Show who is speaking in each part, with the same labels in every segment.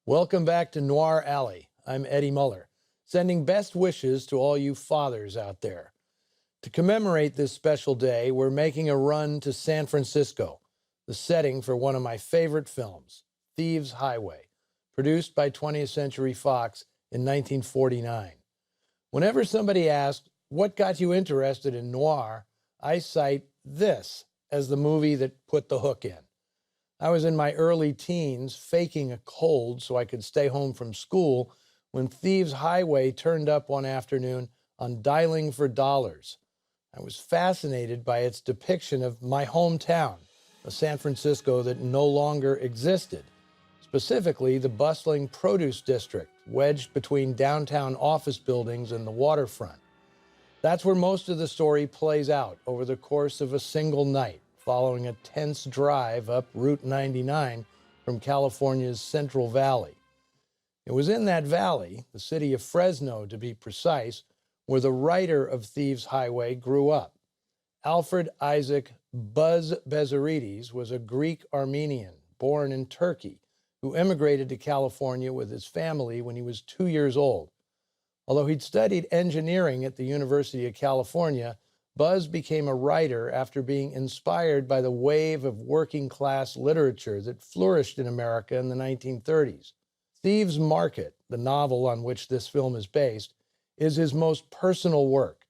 Speaker 1: Welcome back to Noir Alley. I'm Eddie Muller, sending best wishes to all you fathers out there. To commemorate this special day, we're making a run to San Francisco, the setting for one of my favorite films, Thieves Highway, produced by 20th Century Fox in 1949. Whenever somebody asks, what got you interested in noir, I cite this as the movie that put the hook in. I was in my early teens, faking a cold so I could stay home from school when Thieves Highway turned up one afternoon on Dialing for Dollars. I was fascinated by its depiction of my hometown, a San Francisco that no longer existed, specifically the bustling produce district wedged between downtown office buildings and the waterfront. That's where most of the story plays out over the course of a single night, following a tense drive up Route 99 from California's Central Valley. It was in that valley, the city of Fresno to be precise, where the writer of Thieves Highway grew up. Alfred Isaac Buzz Bezarides was a Greek Armenian born in Turkey who immigrated to California with his family when he was 2 years old. Although he'd studied engineering at the University of California, Buzz became a writer after being inspired by the wave of working-class literature that flourished in America in the 1930s. Thieves' Market, the novel on which this film is based, is his most personal work,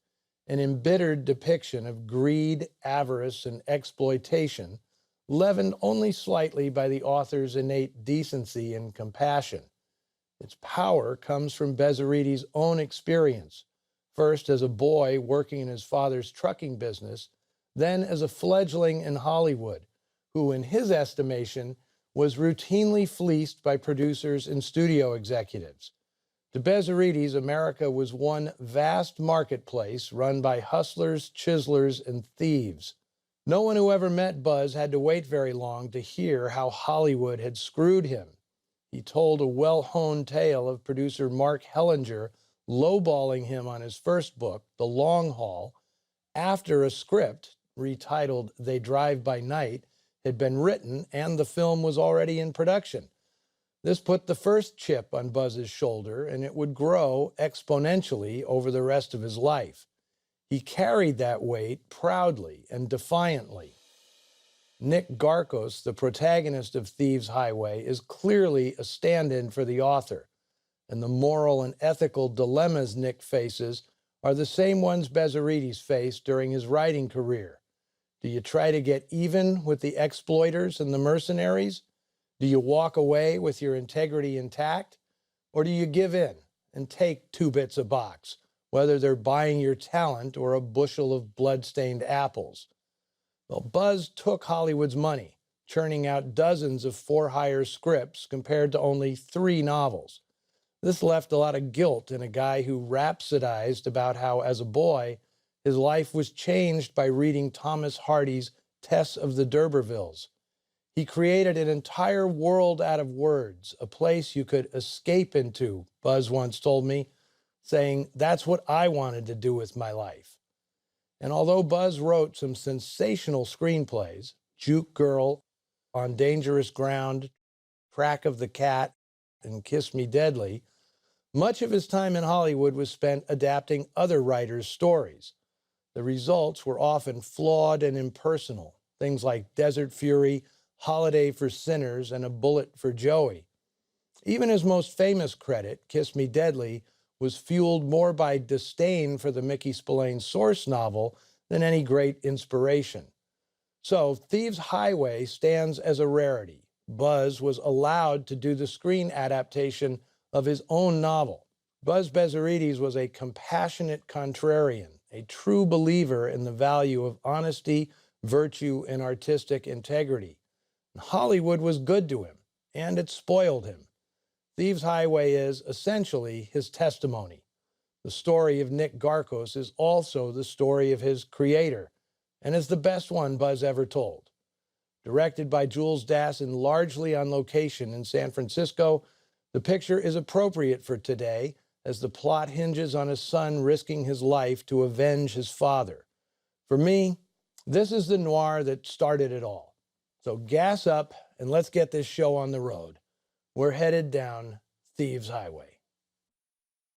Speaker 1: an embittered depiction of greed, avarice, and exploitation, leavened only slightly by the author's innate decency and compassion. Its power comes from Bezarides' own experience, first as a boy working in his father's trucking business, then as a fledgling in Hollywood, who, in his estimation, was routinely fleeced by producers and studio executives. To Bezarides, America was one vast marketplace run by hustlers, chiselers, and thieves. No one who ever met Buzz had to wait very long to hear how Hollywood had screwed him. He told a well-honed tale of producer Mark Hellinger lowballing him on his first book, The Long Haul, after a script retitled They Drive by Night had been written and the film was already in production. This put the first chip on Buzz's shoulder, and it would grow exponentially over the rest of his life. He carried that weight proudly and defiantly. Nick Garkos, the protagonist of Thieves Highway, is clearly a stand-in for the author, and the moral and ethical dilemmas Nick faces are the same ones Bezarides faced during his writing career. Do you try to get even with the exploiters and the mercenaries? Do you walk away with your integrity intact? Or do you give in and take 2 bits a box, whether they're buying your talent or a bushel of blood-stained apples? Well, Buzz took Hollywood's money, churning out dozens of for-hire scripts compared to only 3 novels. This left a lot of guilt in a guy who rhapsodized about how, as a boy, his life was changed by reading Thomas Hardy's Tess of the D'Urbervilles. He created an entire world out of words, a place you could escape into, Buzz once told me, saying, "That's what I wanted to do with my life." And although Buzz wrote some sensational screenplays, Juke Girl, On Dangerous Ground, Track of the Cat, and Kiss Me Deadly, much of his time in Hollywood was spent adapting other writers' stories. The results were often flawed and impersonal, things like Desert Fury, Holiday for Sinners, and A Bullet for Joey. Even his most famous credit, Kiss Me Deadly, was fueled more by disdain for the Mickey Spillane source novel than any great inspiration. So Thieves Highway stands as a rarity. Buzz was allowed to do the screen adaptation of his own novel. Buzz Bezarides was a compassionate contrarian, a true believer in the value of honesty, virtue, and artistic integrity. Hollywood was good to him, and it spoiled him. Thieves Highway is, essentially, his testimony. The story of Nick Garkos is also the story of his creator, and is the best one Buzz ever told. Directed by Jules Dass and largely on location in San Francisco, the picture is appropriate for today as the plot hinges on a son risking his life to avenge his father. For me, this is the noir that started it all. So gas up and let's get this show on the road. We're headed down Thieves Highway.